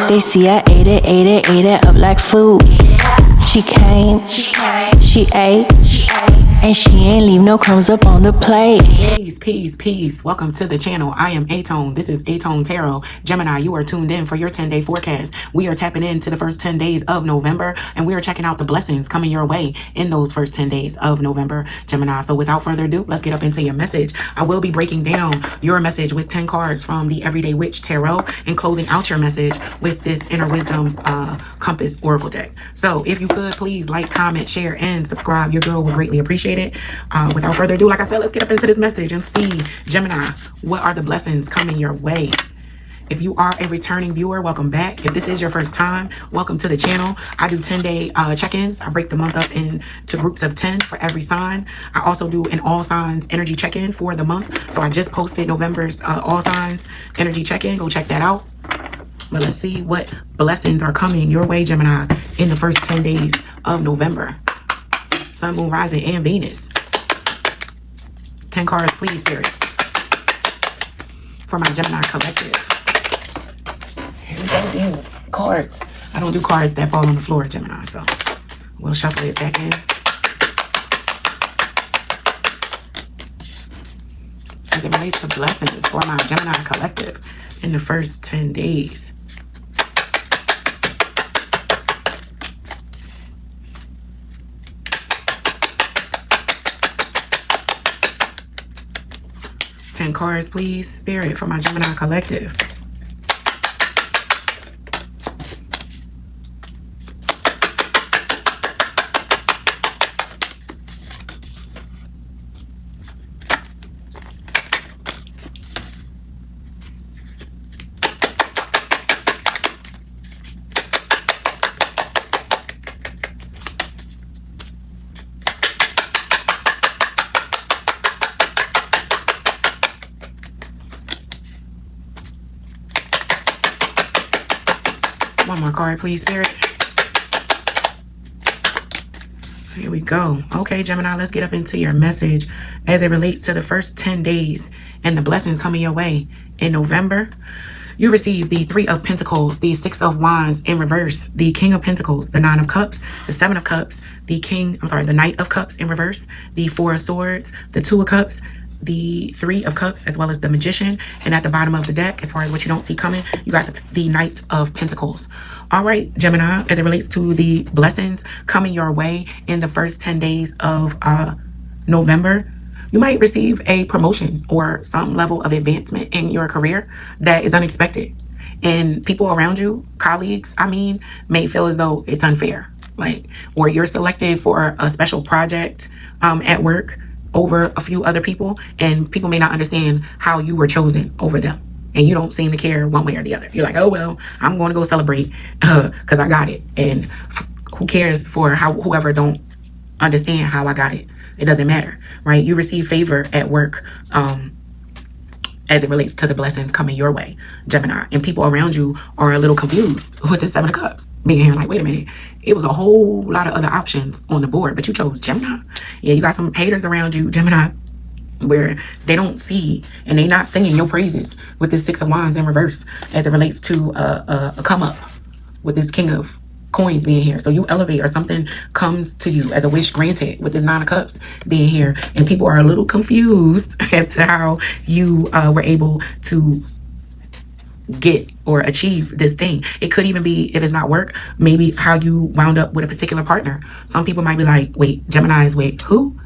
They see I ate it up like food. She came, she ate, and she ain't leave no crumbs up on the plate. Peace. Welcome to the channel. I am A-Tone. This is A-Tone Tarot. Gemini, you are tuned in for your 10-day forecast. We are tapping into the first 10 days of November, and we are checking out the blessings coming your way in those first 10 days of November, Gemini. So without further ado, let's get up into your message. I will be breaking down your message with 10 cards from the Everyday Witch Tarot and closing out your message with this Inner Wisdom Compass Oracle deck. So if you could, please like, comment, share, and subscribe. Your girl would greatly appreciate it. Without further ado, like I said, let's get up into this message and see, Gemini, what are the blessings coming your way? If you are a returning viewer, welcome back. If this is your first time, welcome to the channel. I do 10-day check-ins. I break the month up into groups of 10 for every sign. I also do an all signs energy check-in for the month. So I just posted November's all signs energy check-in. Go check that out. But let's see what blessings are coming your way, Gemini, in the first 10 days of November. Sun, Moon, Rising, and Venus. 10 cards, please, Spirit, for my Gemini collective. Here we go, these cards. I don't do cards that fall on the floor, Gemini, so we'll shuffle it back in. As it relates to blessings for my Gemini collective in the first 10 days. Ten cards, please, Spirit, for my Gemini collective. One more card, please, Spirit. Here we go. Okay, Gemini, let's get up into your message as it relates to the first 10 days and the blessings coming your way in November. You receive the 3 of Pentacles, the 6 of Wands in reverse, the King of Pentacles, the 9 of Cups, the 7 of Cups, the Knight of Cups in reverse, the 4 of Swords, the 2 of Cups, the 3 of Cups, as well as the Magician. And at the bottom of the deck, as far as what you don't see coming, you got the Knight of Pentacles. All right, Gemini, as it relates to the blessings coming your way in the first 10 days of November, you might receive a promotion or some level of advancement in your career that is unexpected. And people around you, colleagues, may feel as though it's unfair. Or you're selected for a special project at work over a few other people, and people may not understand how you were chosen over them, and you don't seem to care one way or the other. You're like, oh well, I'm going to go celebrate because I got it, and who cares for whoever don't understand how I got it. It doesn't matter, right? You receive favor at work as it relates to the blessings coming your way, Gemini, and people around you are a little confused with the 7 of Cups being here. Like, wait a minute, it was a whole lot of other options on the board, but you chose Gemini. Yeah, you got some haters around you, Gemini, where they don't see and they not singing your praises with this 6 of Wands in reverse as it relates to a come up with this King of Coins being here. So you elevate, or something comes to you as a wish granted with this 9 of Cups being here, and people are a little confused as to how you were able to get or achieve this thing. It could even be, if it's not work, maybe how you wound up with a particular partner. Some people might be like, wait, Gemini's, wait, who?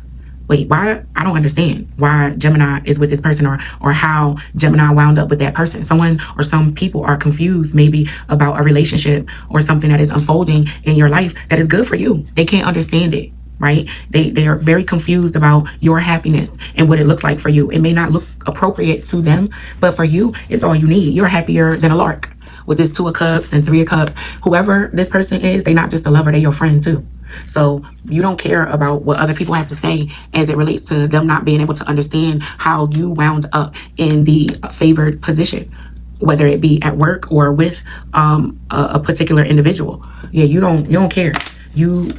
Wait, why? I don't understand why Gemini is with this person, or how Gemini wound up with that person. Someone or some people are confused maybe about a relationship or something that is unfolding in your life that is good for you. They can't understand it, right? They are very confused about your happiness and what it looks like for you. It may not look appropriate to them, but for you, it's all you need. You're happier than a lark with this 2 of Cups and 3 of Cups. Whoever this person is, they're not just a lover, they're your friend too. So you don't care about what other people have to say as it relates to them not being able to understand how you wound up in the favored position, whether it be at work or with a particular individual. Yeah, you don't care. You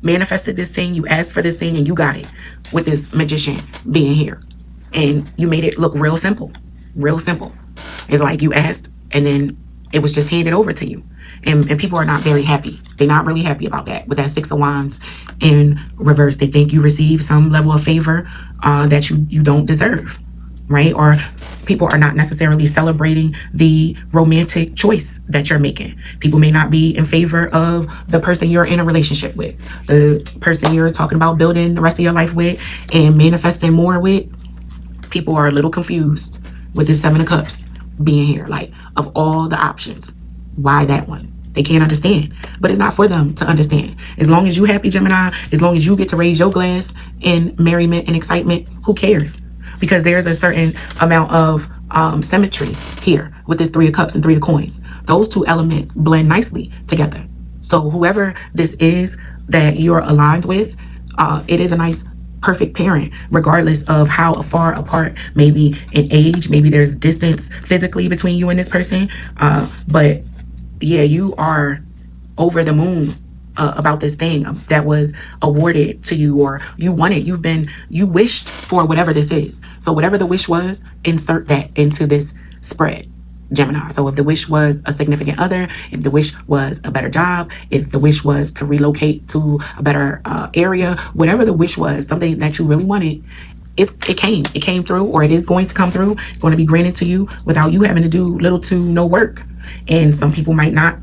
manifested this thing, you asked for this thing, and you got it with this Magician being here. And you made it look real simple. Real simple. It's like you asked, and then It was just handed over to you. And people are not very happy. They're not really happy about that. With that Six of Wands in reverse, they think you receive some level of favor that you don't deserve, right? Or people are not necessarily celebrating the romantic choice that you're making. People may not be in favor of the person you're in a relationship with, the person you're talking about building the rest of your life with and manifesting more with. People are a little confused with this Seven of Cups being here. Like, of all the options, why that one? They can't understand. But it's not for them to understand. As long as you happy, Gemini, as long as you get to raise your glass in merriment and excitement, who cares? Because there's a certain amount of symmetry here with this Three of Cups and Three of Coins. Those two elements blend nicely together. So whoever this is that you're aligned with, it is a nice perfect parent, regardless of how far apart, maybe in age, maybe there's distance physically between you and this person. But yeah, you are over the moon about this thing that was awarded to you, or you wanted, you wished for whatever this is. So whatever the wish was, insert that into this spread, Gemini. So if the wish was a significant other, if the wish was a better job, if the wish was to relocate to a better area, whatever the wish was, something that you really wanted, it came through, or it is going to come through. It's going to be granted to you without you having to do little to no work. And some people might not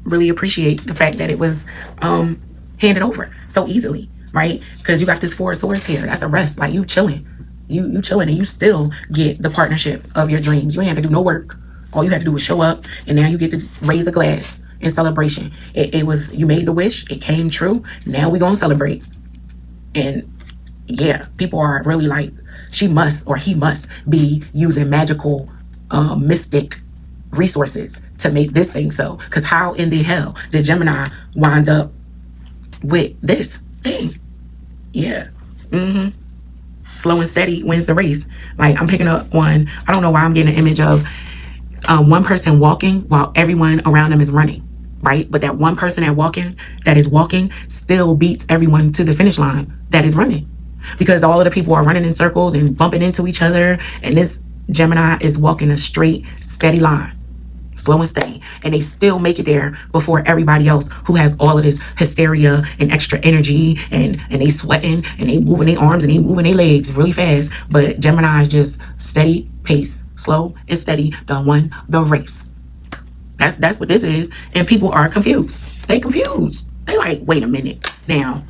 really appreciate the fact that it was handed over so easily, right? Because you got this Four of Swords here. That's a rest. Like, you chilling. You chilling, and you still get the partnership of your dreams. You ain't have to do no work. All you had to do was show up, and now you get to raise a glass in celebration. It was, you made the wish, it came true. Now we gonna celebrate. And yeah, people are really like, she must or he must be using magical, mystic resources to make this thing so. Because how in the hell did Gemini wind up with this thing? Yeah. Slow and steady wins the race. Like, I'm picking up one. I don't know why I'm getting an image of one person walking while everyone around them is running, right? But that one person that is walking still beats everyone to the finish line that is running, because all of the people are running in circles and bumping into each other, and this Gemini is walking a straight, steady line, slow and steady, and they still make it there before everybody else who has all of this hysteria and extra energy, and they sweating and they moving their arms and they moving their legs really fast. But Gemini is just steady pace, slow and steady, done won the race. That's what this is. And people are confused. They confused. They like, wait a minute. Now,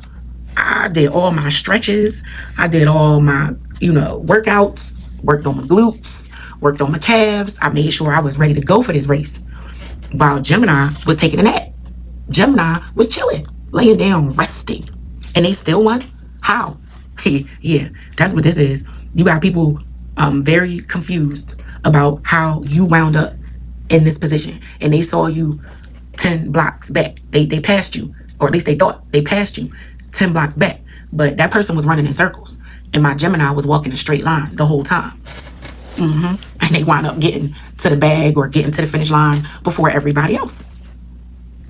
I did all my stretches. I did all my, workouts, worked on my glutes, worked on my calves. I made sure I was ready to go for this race. While Gemini was taking a nap. Gemini was chilling, laying down, resting. And they still won? How? Yeah, that's what this is. You got people very confused about how you wound up in this position. And they saw you 10 blocks back. They passed you, or at least they thought they passed you 10 blocks back. But that person was running in circles. And my Gemini was walking a straight line the whole time. And they wind up getting to the bag or getting to the finish line before everybody else.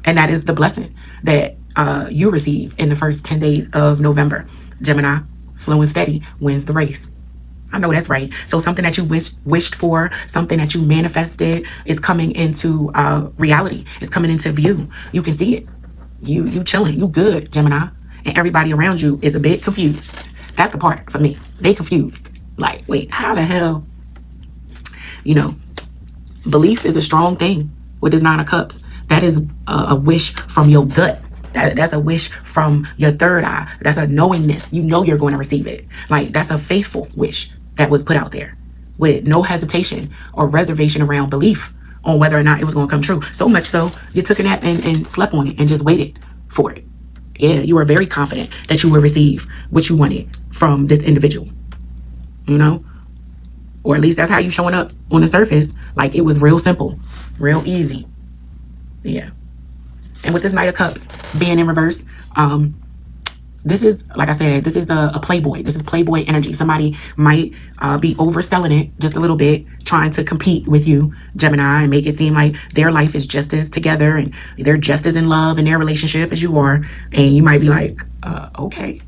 And that is the blessing that you receive in the first 10 days of November. Gemini, slow and steady, wins the race. I know that's right. So something that you wished for, something that you manifested, is coming into reality. It's coming into view. You can see it. You chilling. You good, Gemini. And everybody around you is a bit confused. That's the part for me. They confused. Like, wait, how the hell? Belief is a strong thing with this Nine of Cups. That is a wish from your gut. That's a wish from your third eye. That's a knowingness. You know you're going to receive it. Like, that's a faithful wish that was put out there with no hesitation or reservation around belief on whether or not it was going to come true. So much so, you took a nap and slept on it and just waited for it. Yeah, you were very confident that you would receive what you wanted from this individual, Or at least that's how you showing up on the surface. Like, it was real simple, real easy. Yeah. And with this Knight of Cups being in reverse, this is, like I said, this is a playboy. This is playboy energy. Somebody might be overselling it just a little bit, trying to compete with you, Gemini, and make it seem like their life is just as together and they're just as in love in their relationship as you are. And you might be like, okay.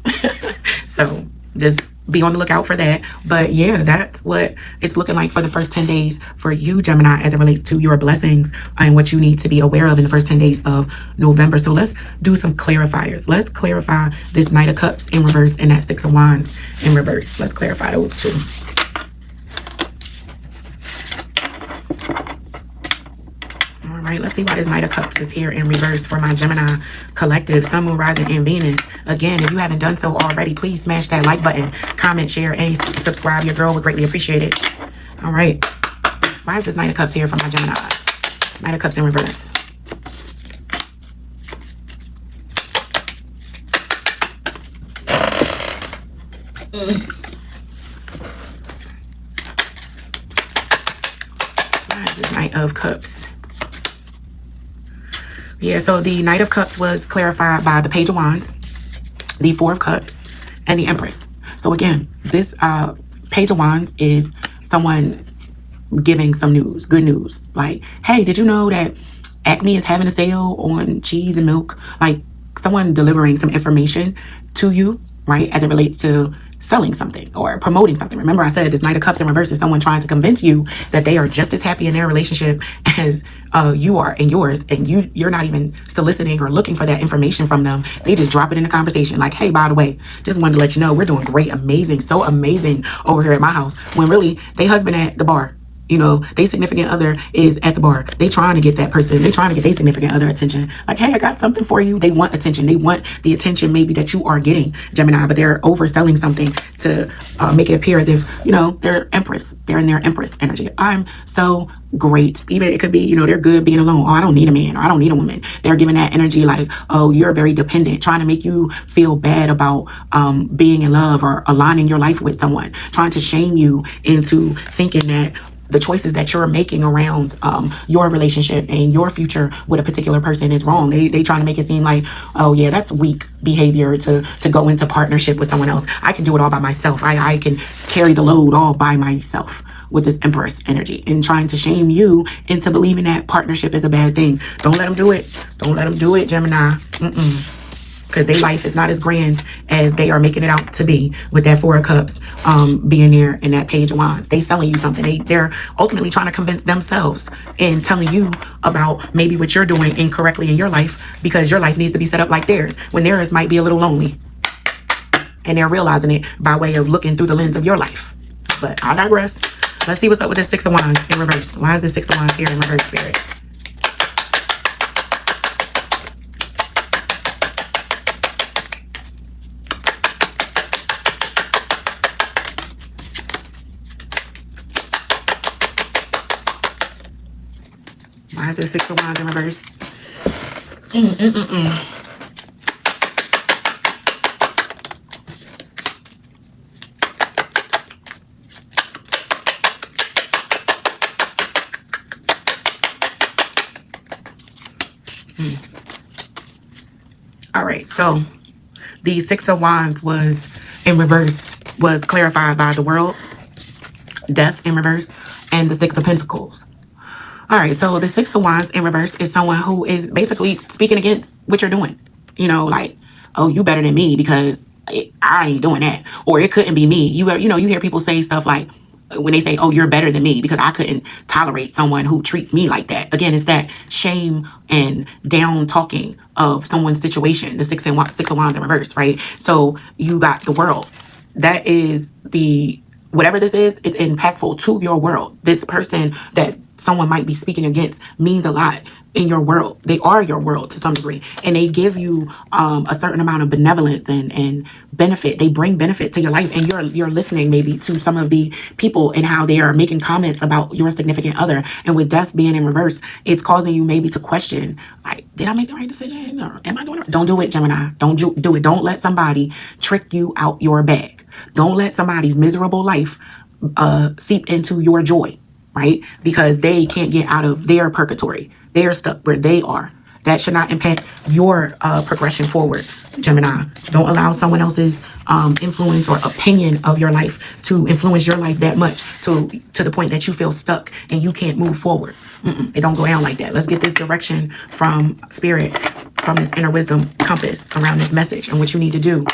So just be on the lookout for that. But yeah, that's what it's looking like for the first 10 days for you, Gemini, as it relates to your blessings and what you need to be aware of in the first 10 days of November. So let's do some clarifiers. Let's clarify this Knight of Cups in reverse and that Six of Wands in reverse. Let's clarify those two. All right, let's see why this Knight of Cups is here in reverse for my Gemini collective, Sun, Moon, Rising, and Venus. Again, if you haven't done so already, please smash that like button, comment, share, and subscribe. Your girl would greatly appreciate it. All right. Why is this Knight of Cups here for my Geminis? Knight of Cups in reverse. Why is this Knight of Cups? Yeah, so the Knight of Cups was clarified by the Page of Wands, the Four of Cups, and the Empress. So again, this Page of Wands is someone giving some news, good news. Like, hey, did you know that Acme is having a sale on cheese and milk? Like, someone delivering some information to you, right, as it relates to selling something or promoting something. Remember, I said this Knight of Cups in reverse is someone trying to convince you that they are just as happy in their relationship as you are in yours, and you're not even soliciting or looking for that information from them. They just drop it in the conversation like, hey, by the way, just wanted to let you know we're doing great, amazing, so amazing over here at my house, when really they husband at the bar. You know, they significant other is at the bar. They trying to get that person. They trying to get their significant other attention. Like, hey, I got something for you. They want attention. They want the attention maybe that you are getting, Gemini, but they're overselling something to make it appear as if, you know, they're Empress. They're in their Empress energy. I'm so great. Even it could be, you know, they're good being alone. Oh, I don't need a man, or I don't need a woman. They're giving that energy like, oh, you're very dependent, trying to make you feel bad about being in love or aligning your life with someone, trying to shame you into thinking that the choices that you're making around your relationship and your future with a particular person is wrong. They trying to make it seem like, oh yeah, that's weak behavior to go into partnership with someone else. I can do it all by myself. I can carry the load all by myself with this Empress energy, and trying to shame you into believing that partnership is a bad thing. Don't let them do it. Don't let them do it, Gemini. Because their life is not as grand as they are making it out to be with that Four of Cups being there in that Page of Wands. They selling you something. They're ultimately trying to convince themselves and telling you about maybe what you're doing incorrectly in your life, because your life needs to be set up like theirs, when theirs might be a little lonely. And they're realizing it by way of looking through the lens of your life. But I digress. Let's see what's up with this Six of Wands in reverse. Why is this Six of Wands here in reverse, Spirit? Why is there Six of Wands in reverse? All right, so the Six of Wands was in reverse, was clarified by the World, Death in reverse, and the Six of Pentacles. All right, so the Six of Wands in reverse is someone who is basically speaking against what you're doing. You know, like, oh, you better than me because I ain't doing that. Or it couldn't be me. You know, you hear people say stuff like, when they say, oh, you're better than me because I couldn't tolerate someone who treats me like that. Again, it's that shame and down talking of someone's situation, the Six of Wands in reverse, right? So you got the World. That is the, whatever this is, it's impactful to your world. This person that someone might be speaking against means a lot in your world. They are your world to some degree, and they give you a certain amount of benevolence and benefit. They bring benefit to your life, and you're listening maybe to some of the people and how they are making comments about your significant other. And with Death being in reverse, it's causing you maybe to question, like, did I make the right decision, or am I doing it? Don't do it, Gemini. Don't do it. Don't let somebody trick you out your bag. Don't let somebody's miserable life seep into your joy, right? Because they can't get out of their purgatory. They are stuck where they are. That should not impact your progression forward, Gemini. Don't allow someone else's influence or opinion of your life to influence your life that much to the point that you feel stuck and you can't move forward. It don't go down like that. Let's get this direction from Spirit, from this inner wisdom compass around this message and what you need to do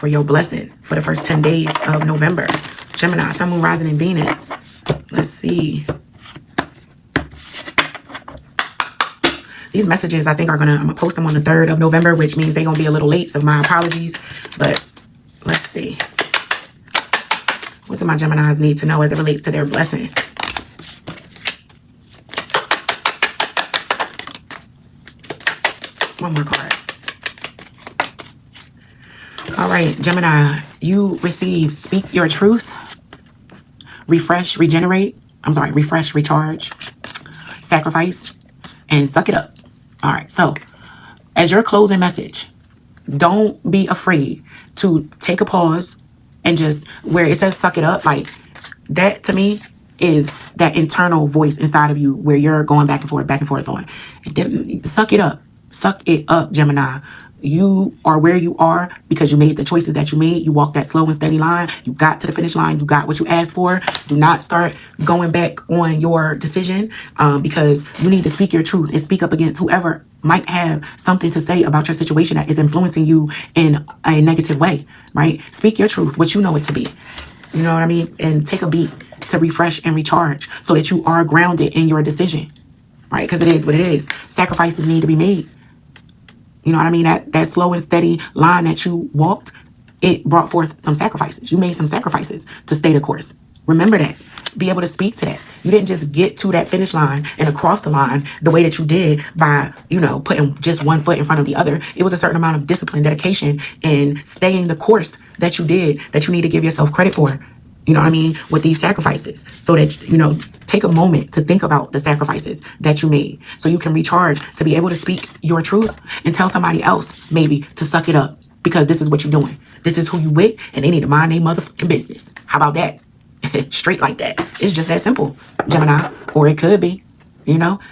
for your blessing for the first 10 days of November. Gemini, Sun, Moon, Rising, and Venus. Let's see. These messages, I think, I'm gonna post them on the 3rd of November, which means they're gonna be a little late, so my apologies. But let's see. What do my Geminis need to know as it relates to their blessing? One more card. All right, Gemini, you receive Speak Your Truth, Refresh, Regenerate. I'm sorry, Refresh, Recharge, Sacrifice, and Suck It Up. All right, so as your closing message, don't be afraid to take a pause and just, where it says suck it up, like that to me is that internal voice inside of you where you're going back and forth on. Suck it up. Suck it up, Gemini. You are where you are because you made the choices that you made. You walked that slow and steady line. You got to the finish line. You got what you asked for. Do not start going back on your decision because you need to speak your truth and speak up against whoever might have something to say about your situation that is influencing you in a negative way, right? Speak your truth, what you know it to be. You know what I mean? And take a beat to refresh and recharge so that you are grounded in your decision, right? Because it is what it is. Sacrifices need to be made. You know what I mean? That slow and steady line that you walked, it brought forth some sacrifices. You made some sacrifices to stay the course. Remember that. Be able to speak to that. You didn't just get to that finish line and across the line the way that you did by, putting just one foot in front of the other. It was a certain amount of discipline, dedication, and staying the course that you did that you need to give yourself credit for. You know what I mean? With these sacrifices. So that, take a moment to think about the sacrifices that you made so you can recharge to be able to speak your truth and tell somebody else maybe to suck it up because this is what you're doing. This is who you with and they need to mind their motherfucking business. How about that? Straight like that. It's just that simple, Gemini. Or it could be,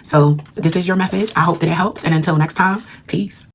So this is your message. I hope that it helps. And until next time, peace.